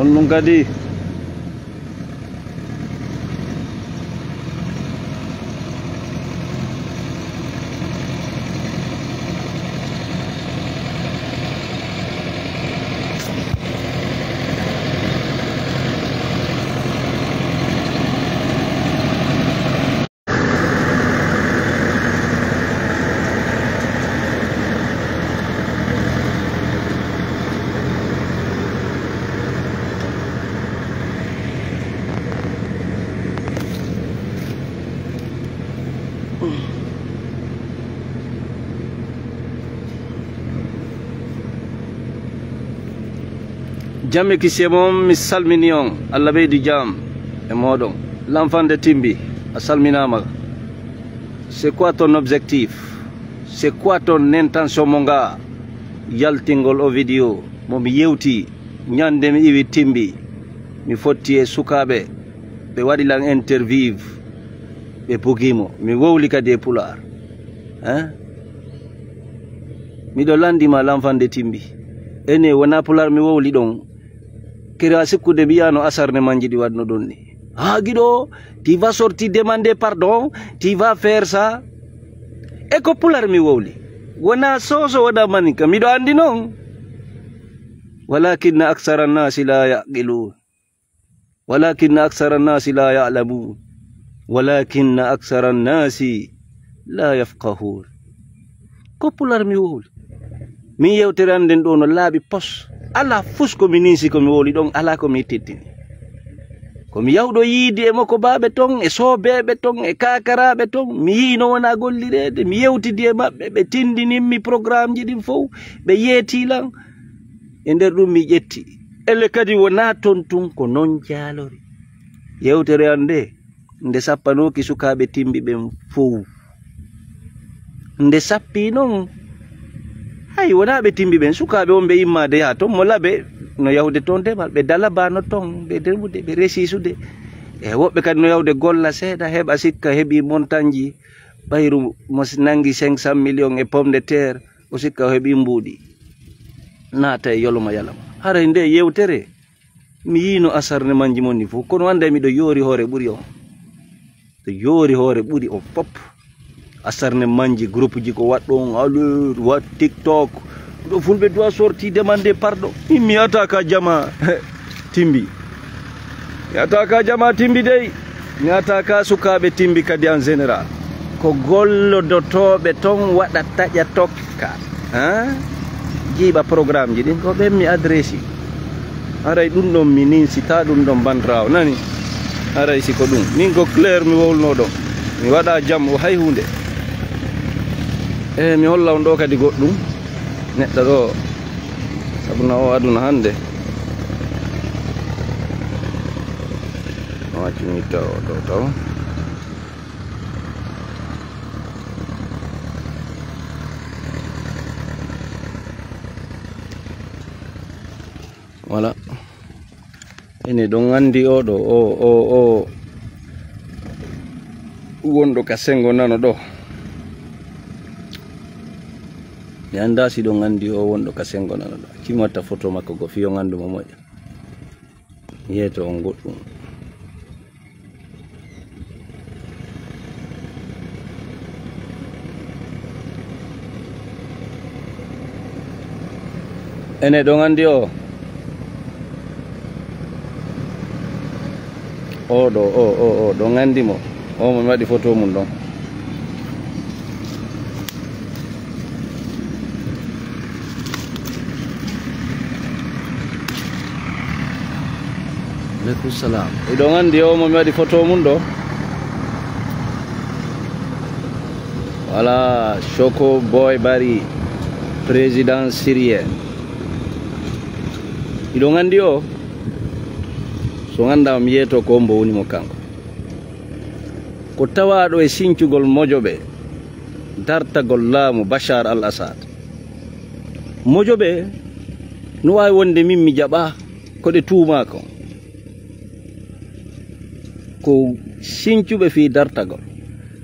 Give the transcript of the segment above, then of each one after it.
on non kadi Jamme kisemom mi salmini on Allah ɓeydi jam e moɗon l'enfant de Timbi a salminama. C'est quoi ton objectif? C'est quoi ton intention mon gars? Yaltingol o vidéo mo mi yewti ñande mi iwi Timbi mi fotti e sukaɓe ɓe waɗi lan interview ɓe bogimo mi wowli kadi e pular miɗo landima l'enfant de Timbi ene wona pular mi wowli ɗon kira sikkude mbiyano asarne manji ɗi wadno ɗon ni guiɗo tu vas sortir demander pardon, tu vas faire ça e ko pular mi wowli wona soso wona manika miɗo andi noon walakinna aksara nnasi la yaqilun walakinna aksara nnasi la ya'lamun walakinna aksara nnasi la yafqahun ko pular mi wowli min yewtere anden ɗo no laaɓi pos ala fus ko mi ninsi ko mi woli ɗon ala ko mi tettini komi yawɗo yiide e makko baɓe ton e sobeɓe ton e kakaraɓe ton mi yi no wona gollirede mi yewtidi e maɓɓe ɓe tindininmi programme ji ɗin fof ɓe yeetilan e nder ɗum mi ƴetti elle kadi wona ton tun ko non jaalori yewtere ande nde sappanoki sukaɓe Timbi ɓen fof nde sappi noon hay wona ɓe Timbi ɓen sukaɓe on ɓe immade yaha ton mo laaɓe no yawde ton demal ɓe dala bano ton ɓe dermude ɓe resisude e woɓɓe kadi no yawde golla seeɗa heɓa sikka heeɓi montagne ji ɓayru mo nangi 500 millions e pomme de terre o sikka o heeɓi mbuuɗi naata e yoloma yalama haray nde yewtere mi yino asarne manji monni fof kono anda miɗo yoori hoore ɓuuri on to yoori hoore ɓuuri on fop asarne manji groupe ji ko waɗɗon alors wat TikTok ɗo fulɓe doit sorti demander pardon mi yataka jama Timbi mi yataka jama Timbi dey mi yataka sukaɓe Timbi kadi en général ko gollodotoɓe ton waɗa taƴa tokka jiiɓa programme ji ɗin ko ɓen mi adressi aray ɗum ɗon mi ninsita ɗum ɗon bandirawo nani aray siko ɗum min ko clair mi wowlno ɗon mi waɗa jam o hay hunde mi holla on ɗo kadi goɗɗum neɗɗo ɗo sabuna o aduna hande o waccinita o ɗo taw voilà ene ɗon andi oɗo o wonɗo ka sengo nano ɗo mi anda si ɗon andi o wonɗo ka sengo nano ɗo cimotta photo makko go fiyo gandu mo moƴƴa yeeto on goɗɗum ene ɗon andi o oɗo o ɗon andi mo o mo waɗi photo mum ɗon aleykum salam iɗon andi o mo mi waɗi photo mum ɗo voilà Choco Boy Bari président syrien iɗon andi o so ganda mi yeeto ko mbo woni mo kanko ko tawaɗo e sincugol mojoɓe dartagol laamu Bachar al-Assad mojoɓe no wawi wonde min mi jaɓa koɗe tuuma kon ko sincuɓe fi dartagol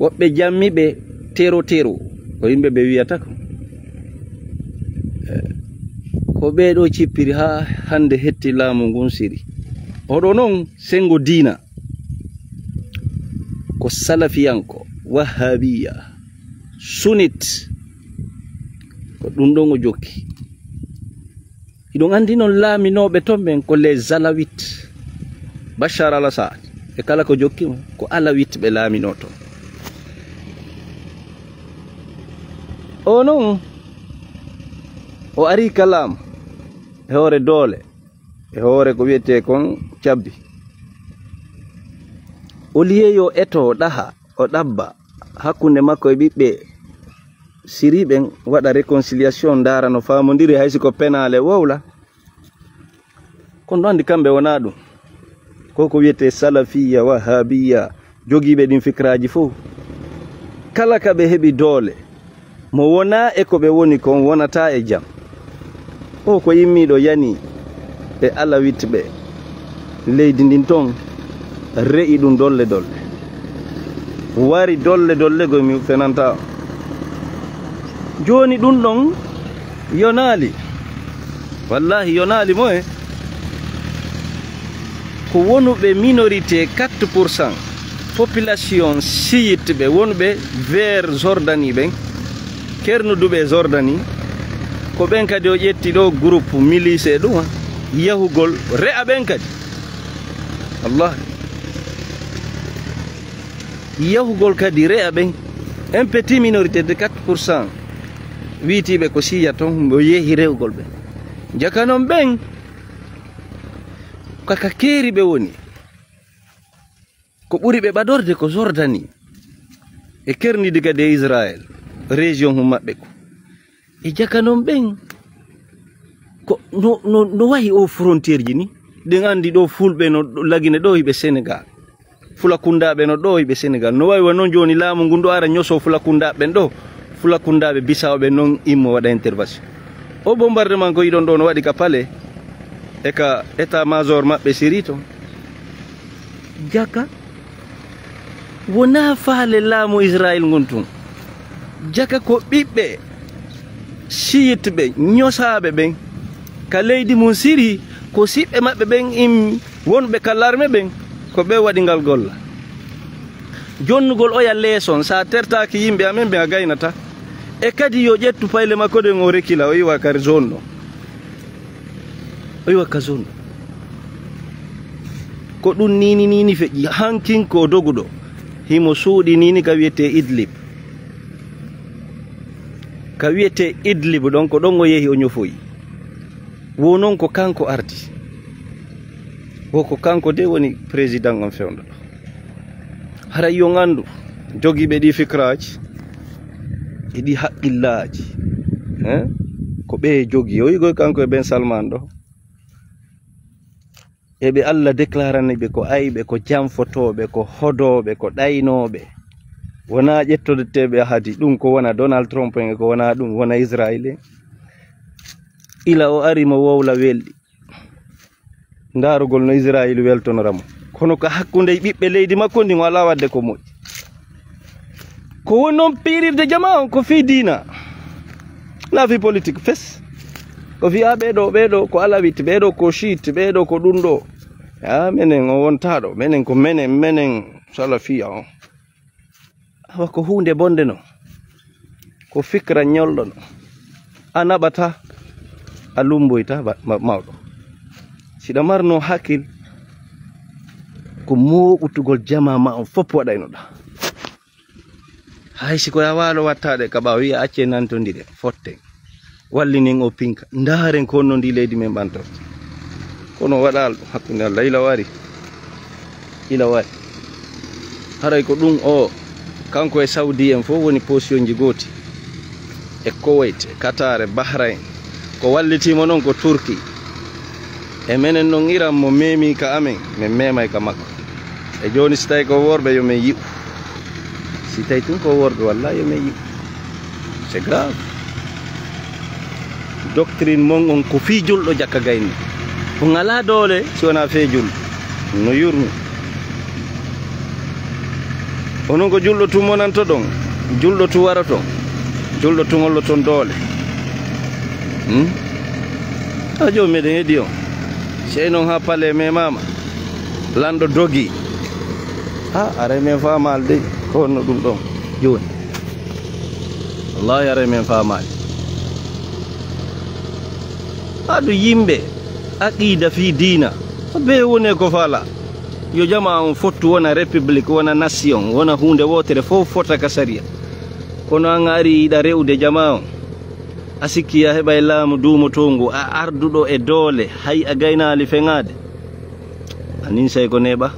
woɓɓe jammiɓe tero ko yimɓe ɓe wiyata ko ko ɓeɗo cippiri ha hande hetti laamu ngun siri oɗo noon sengo diina ko salafiyanko wahabiya sunit ko ɗum ɗon o jokki iɗon andi noon laaminoɓe ton ɓen ko les alawit Bachar al-Assad e kala ko jokki ko alawit ɓe laamino ton o noon o ari kalam e hoore doole e hoore ko wiyete kon cabbi o liyeyo eto o ɗaha o ɗabba hakkunde makko e ɓiɓɓe siriɓen waɗa réconciliation dara no famodiri haysi ko penale wowla kono andi kamɓe wona ɗum ko wiyete salafiya wahabiya jogiɓe ɗin fikraji fof kala ka ɓe heɓi doole mo wona e ko ɓe woni kon wonata e jam o ko yimmiɗo yani e alawit ɓe leydi ndin ton re'i ɗum dolle dolle wari dolle dolle go mi fenanta joni ɗum ɗon yonali wallahi yonali moye ko wonuɓe minorité 4% population chiite ɓe wonɓe vers Jordanie ɓen kernuduɓe Jordanie ko ɓen kadi o ƴetti ɗo groupe milice ɗum yahugol re'a ɓen kadi Allah yahugol kadi re'a ɓen un petit minorité de 4% wiitiɓe ko siya ton mo yehi rewgol ɓen jaka noon ɓen kaka keeri ɓe woni ko ɓuri ɓe ɓadorde ko Jordanie e kernidi kadi e Israël région hum maɓɓe ko e jaka noon ɓen ko no wahi o frontiére ji ni ɗen andi ɗo fulɓe no lagine ɗo hiɓe Sénégal fulakundaɓe no ɗo hiɓe Sénégal no wawi wa noon joni laamu ngun ɗo ara ñoso fulakundaɓen ɗo fulakundaɓe Bissau noon immo waɗa intervention o bombardement ko yiɗon ɗo no waɗi ka pale e ka état major maɓɓe siri ton jaka wona faale laamu Israël ngon tun jaka ko ɓiɓɓe siyitɓe ñosaɓe ɓen ka leydi mum siri ko siɓɓe maɓɓe ɓen wonɓe ka l'armé ɓen ko ɓe waɗi ngal golla jonnugol oya leeson sa tertaki yimɓe amen ɓe a gaynata e kadi yo ƴettu payle makko ɗen o rekila o yiwa kare zone ɗo o yiwa ka zone ɗo ko ɗum nini feƴƴi hankinko doguɗo himo suuɗi nini ka wiyete Idlib ɗon ko ɗon o yehi o ñofoyi wo noon ko kanko ardi wo ko kanko de woni président on fewndo ɗo haray yo gandu jogiɓe ɗi fikraji e ɗi haqqillaji ko ɓe jogi o yigoy kanko e Ben Salman ɗo eɓe Allah déclaraniɓe ko ayɓe ko jamfotoɓe ko hodoɓe ko ɗaynoɓe wona ƴettodeteɓe hadi ɗum ko wona Donald Trump en ko wona ɗum wona Israël ila o ari mo wowla welɗi darugol no Israël weltonoramo kono ko hakkunde ɓiɓɓe leydi makko ndin wala wadde ko moƴƴi ko woni noon piirirde jama on ko fi diina na fi politique fes ko fiya ɓeɗo ko alawit ɓeɗo ko chiite ɓeɗo ko ɗum ɗo menen o wontaɗo menen ko menen salafiya on awa ko hunde bonde no ko fikra ñolɗo no a naɓata a lumboyta mawɗo siɗa marno hakkil ko moɓutugol jama ma on fof waɗaynoɗa hay siko ya walo wattaɗe ka ɓawa wiya acce nantodire fotten wallinen o pinka ndaren ko honno ndi leydi men ɓantorte kono waɗal ɗum hakkude Allah ila wari haray ko ɗum o kanko e Saudi en fof woni position ji goti e Kuwait e Qatar e Bahrain ko wallitima noon ko Turki e menen noon Iran mo memi ka amen min memay ka makko e joni so tawi ko worɓe yo min yiɓu si tawi tun ko worɓe wallahi yo min yiɓu c'est grave doctrine mon on ko fi julɗo jakka gayni ko ngala doole si wona fe julɗo no yurmi onon ko julɗo tu monanto ɗon julɗo tu wara ton julɗo tu hollo ton doole ajo meden edi on sey non ha pale me mama lando dogi are men famal de ko no dum don joni wallahi are men famal adu yimbe aqida fi dina be wone ko fala yo jama on fottu wona republique wona nation wona hunde wotere fo fota ka saria kono an ari ida rewde jama on asikiya hebay laamu duumo tongo a ardudo e doole hay a gaynali fengade anin say ko neba